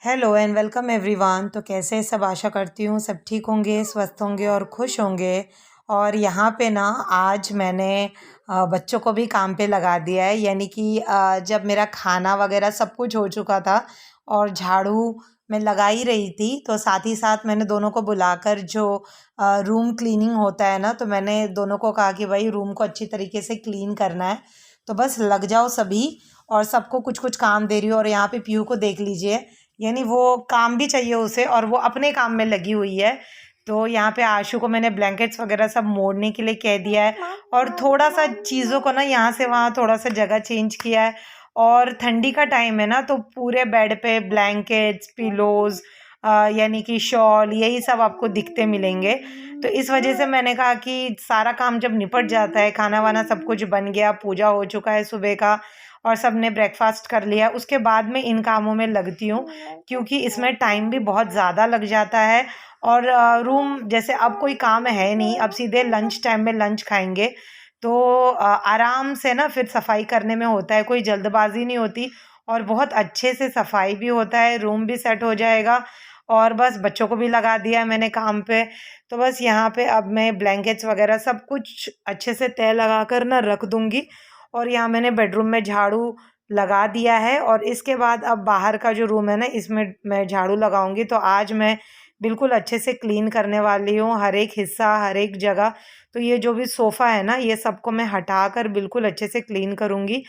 Hello and welcome everyone. तो कैसे हैं सब? आशा करती हूँ सब ठीक होंगे, स्वस्थ होंगे और खुश होंगे। और यहाँ पे ना आज मैंने बच्चों को भी काम पे लगा दिया है। यानी कि जब मेरा खाना वगैरह सब कुछ हो चुका था और झाड़ू मैं लगा ही रही थी, तो साथ ही साथ मैंने दोनों को बुलाकर जो रूम क्लीनिंग होता है ना, तो मैंने दोनों को कहा कि भाई रूम को अच्छी तरीके से क्लीन करना है, तो बस लग जाओ सभी। और सबको कुछ कुछ काम दे रही हूँ। और यहाँ पे पीहू को देख लीजिए, यानी वो काम भी चाहिए उसे और वो अपने काम में लगी हुई है। तो यहाँ पे आशु को मैंने ब्लैंकेट्स वगैरह सब मोड़ने के लिए कह दिया है और थोड़ा सा चीज़ों को ना यहाँ से वहाँ थोड़ा सा जगह चेंज किया है। और ठंडी का टाइम है ना, तो पूरे बेड पे ब्लैंकेट्स, पिलोज, यानी कि शॉल, यही सब आपको दिखते मिलेंगे। तो इस वजह से मैंने कहा कि सारा काम जब निपट जाता है, खाना वाना सब कुछ बन गया, पूजा हो चुका है सुबह का और सब ने ब्रेकफास्ट कर लिया, उसके बाद में इन कामों में लगती हूँ, क्योंकि इसमें टाइम भी बहुत ज़्यादा लग जाता है। और रूम जैसे अब कोई काम है नहीं, अब सीधे लंच टाइम में लंच खाएंगे, तो आराम से ना फिर सफाई करने में होता है, कोई जल्दबाजी नहीं होती और बहुत अच्छे से सफाई भी होता है, रूम भी सेट हो जाएगा। और बस बच्चों को भी लगा दिया है मैंने काम पे। तो बस यहाँ पे अब मैं ब्लैंकेट्स वगैरह सब कुछ अच्छे से तय लगा कर ना रख दूँगी। और यहाँ मैंने बेडरूम में झाड़ू लगा दिया है और इसके बाद अब बाहर का जो रूम है ना, इसमें मैं झाड़ू लगाऊंगी। तो आज मैं बिल्कुल अच्छे से क्लीन करने वाली हूँ, हर एक हिस्सा, हर एक जगह। तो ये जो भी सोफ़ा है ना, ये सबको मैं हटा कर बिल्कुल अच्छे से क्लीन करूँगी,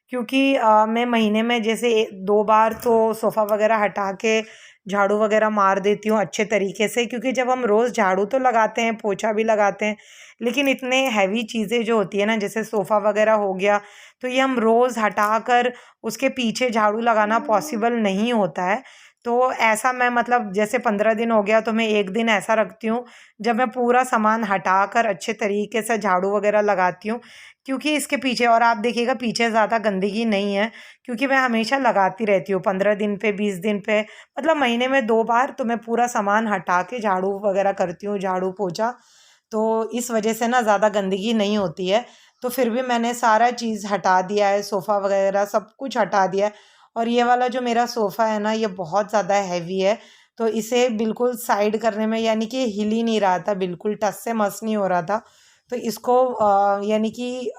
क्योंकि मैं महीने में जैसे 2 बार तो सोफ़ा वगैरह हटा के झाड़ू वगैरह मार देती हूँ अच्छे तरीके से। क्योंकि जब हम रोज़ झाड़ू तो लगाते हैं, पोछा भी लगाते हैं, लेकिन इतने हैवी चीज़ें जो होती है ना, जैसे सोफ़ा वगैरह हो गया, तो ये हम रोज़ हटा कर उसके पीछे झाड़ू लगाना पॉसिबल नहीं होता है। तो ऐसा मैं मतलब जैसे 15 दिन हो गया, तो मैं एक दिन ऐसा रखती हूँ जब मैं पूरा सामान हटा कर अच्छे तरीके से झाड़ू वगैरह लगाती हूँ। क्योंकि इसके पीछे, और आप देखिएगा पीछे ज़्यादा गंदगी नहीं है, क्योंकि मैं हमेशा लगाती रहती हूँ 15 दिन पे, 20 दिन पे, मतलब महीने में 2 बार तो मैं पूरा सामान हटा के झाड़ू वगैरह करती हूँ, झाड़ू पोछा। तो इस वजह से ना ज़्यादा गंदगी नहीं होती है। तो फिर भी मैंने सारा चीज़ हटा दिया है, सोफ़ा वगैरह सब कुछ हटा दिया है। और ये वाला जो मेरा सोफ़ा है ना, ये बहुत ज़्यादा हैवी है, तो इसे बिल्कुल साइड करने में, यानी कि हिल ही नहीं रहा था, बिल्कुल टस से मस नहीं हो रहा था। तो इसको यानी कि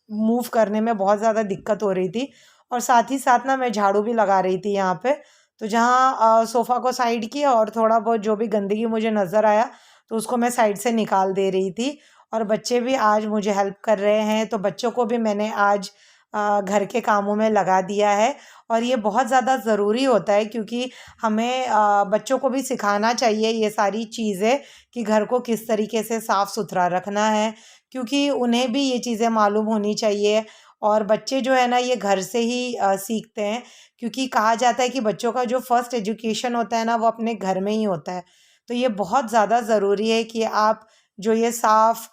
मूव करने में बहुत ज़्यादा दिक्कत हो रही थी। और साथ ही साथ ना मैं झाड़ू भी लगा रही थी यहाँ पे। तो जहाँ सोफ़ा को साइड किया और थोड़ा बहुत जो भी गंदगी मुझे नज़र आया, तो उसको मैं साइड से निकाल दे रही थी। और बच्चे भी आज मुझे हेल्प कर रहे हैं, तो बच्चों को भी मैंने आज घर के कामों में लगा दिया है। और ये बहुत ज़्यादा ज़रूरी होता है, क्योंकि हमें बच्चों को भी सिखाना चाहिए ये सारी चीज़ें, कि घर को किस तरीके से साफ़ सुथरा रखना है, क्योंकि उन्हें भी ये चीज़ें मालूम होनी चाहिए। और बच्चे जो है ना, ये घर से ही सीखते हैं, क्योंकि कहा जाता है कि बच्चों का जो फर्स्ट एजुकेशन होता है ना, वो अपने घर में ही होता है। तो ये बहुत ज़्यादा ज़रूरी है कि आप जो ये साफ़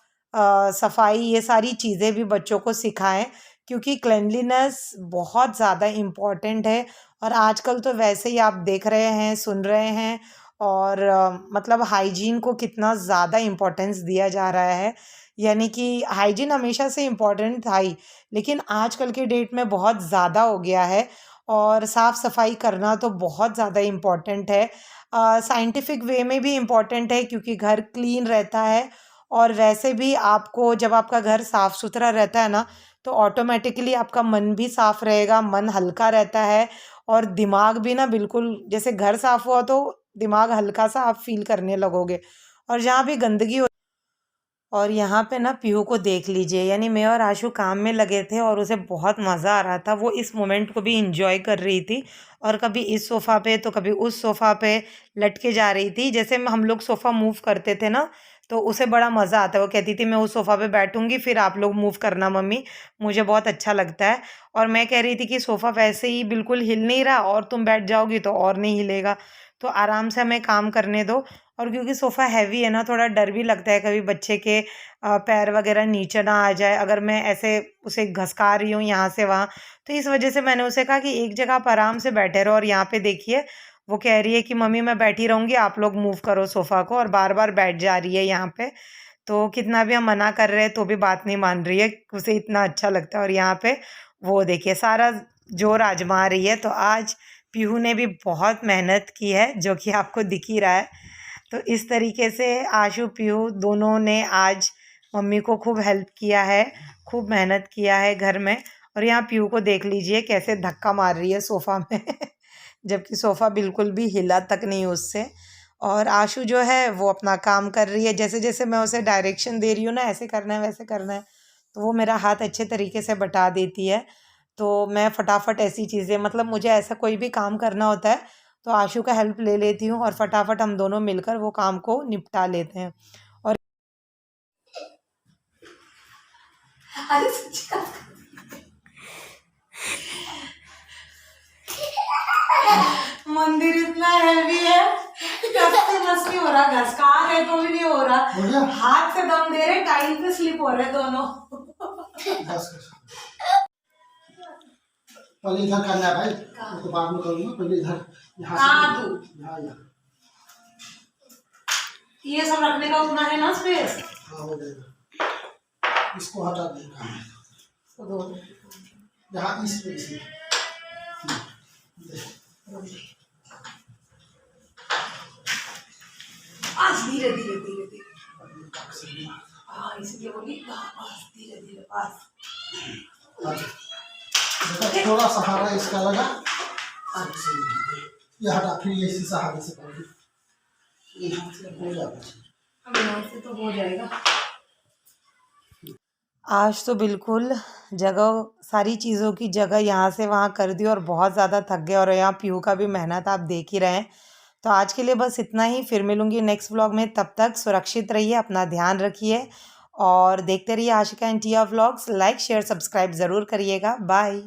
सफाई, ये सारी चीज़ें भी बच्चों को सिखाएं, क्योंकि क्लेanलीनेस बहुत ज़्यादा इम्पॉर्टेंट है। और आजकल तो वैसे ही आप देख रहे हैं, सुन रहे हैं, और मतलब हाइजीन को कितना ज़्यादा इम्पोर्टेंस दिया जा रहा है। यानी कि हाइजीन हमेशा से इम्पोर्टेंट था ही, लेकिन आजकल के डेट में बहुत ज़्यादा हो गया है। और साफ़ सफाई करना तो बहुत ज़्यादा इम्पोर्टेंट है, साइंटिफिक वे में भी इम्पॉर्टेंट है, क्योंकि घर क्लीन रहता है। और वैसे भी आपको जब आपका घर साफ़ सुथरा रहता है ना, तो ऑटोमेटिकली आपका मन भी साफ़ रहेगा, मन हल्का रहता है। और दिमाग भी ना बिल्कुल, जैसे घर साफ़ हुआ तो दिमाग हल्का सा आप फील करने लगोगे। और जहाँ भी गंदगी हो, और यहाँ पे ना पीहू को देख लीजिए, यानी मैं और आशु काम में लगे थे और उसे बहुत मज़ा आ रहा था, वो इस मोमेंट को भी इंजॉय कर रही थी। और कभी इस सोफ़ा पे तो कभी उस सोफ़ा पे लटके जा रही थी। जैसे हम लोग सोफ़ा मूव करते थे ना, तो उसे बड़ा मज़ा आता है, वो कहती थी मैं उस सोफ़ा पे बैठूंगी, फिर आप लोग मूव करना मम्मी, मुझे बहुत अच्छा लगता है। और मैं कह रही थी कि सोफ़ा वैसे ही बिल्कुल हिल नहीं रहा, और तुम बैठ जाओगी तो और नहीं हिलेगा, तो आराम से हमें काम करने दो। और क्योंकि सोफ़ा हैवी है ना, थोड़ा डर भी लगता है कभी बच्चे के पैर वगैरह नीचे ना आ जाए, अगर मैं ऐसे उसे घसका रही हूँ यहाँ से वहाँ। तो इस वजह से मैंने उसे कहा कि एक जगह आप आराम से बैठे रहो। और यहाँ पे देखिए, वो कह रही है कि मम्मी मैं बैठी रहूँगी, आप लोग मूव करो सोफ़ा को, और बार बार बैठ जा रही है यहाँ पे। तो कितना भी हम मना कर रहे हैं तो भी बात नहीं मान रही है, उसे इतना अच्छा लगता है। और यहाँ पे वो देखिए सारा जोर आजमा रही है। तो आज पीहू ने भी बहुत मेहनत की है, जो कि आपको दिख ही रहा है। तो इस तरीके से आशु पीहू दोनों ने आज मम्मी को खूब हेल्प किया है, खूब मेहनत किया है घर में। और यहाँ पीहू को देख लीजिए कैसे धक्का मार रही है सोफ़ा में जबकि सोफ़ा बिल्कुल भी हिला तक नहीं उससे। और आशु जो है वो अपना काम कर रही है, जैसे जैसे मैं उसे डायरेक्शन दे रही हूँ ना, ऐसे करना है वैसे करना है, तो वो मेरा हाथ अच्छे तरीके से बटा देती है। तो मैं फटाफट ऐसी चीज़ें, मतलब मुझे ऐसा कोई भी काम करना होता है तो आशु का हेल्प ले लेती हूँ और फटाफट हम दोनों मिलकर वो काम को निपटा लेते हैं। और अरे मंदिर इतना हैवी है, कसते बस नहीं हो रहा, घस कहाँ गए तो भी नहीं हो रहा, हाथ से दम दे रहे, टाइल पे स्लिप हो रहे दोनों। पहले इधर करना है भाई, तो बाद में करूँगा। पहले इधर यहाँ से ये सब रखने का उतना है ना स्पेस। हाँ हो जाएगा, इसको हटा देगा यहाँ इस स्पेस में। आज धीरे धीरे धीरे धीरे, हाँ इसलिए बोली धीरे धीरे पास। थोड़ा सहारा इसका लगा, ये हटा, फिर ये इसी सहारे से कर हो जाएगा, तो हो जाएगा। आज तो बिल्कुल जगह, सारी चीज़ों की जगह यहाँ से वहाँ कर दी और बहुत ज़्यादा थक गए। और यहाँ पीहू का भी मेहनत आप देख ही रहे हैं। तो आज के लिए बस इतना ही, फिर मिलूंगी नेक्स्ट व्लॉग में। तब तक सुरक्षित रहिए, अपना ध्यान रखिए और देखते रहिए Ashika and Tia vlogs. Like share subscribe ज़रूर करिएगा। बाय।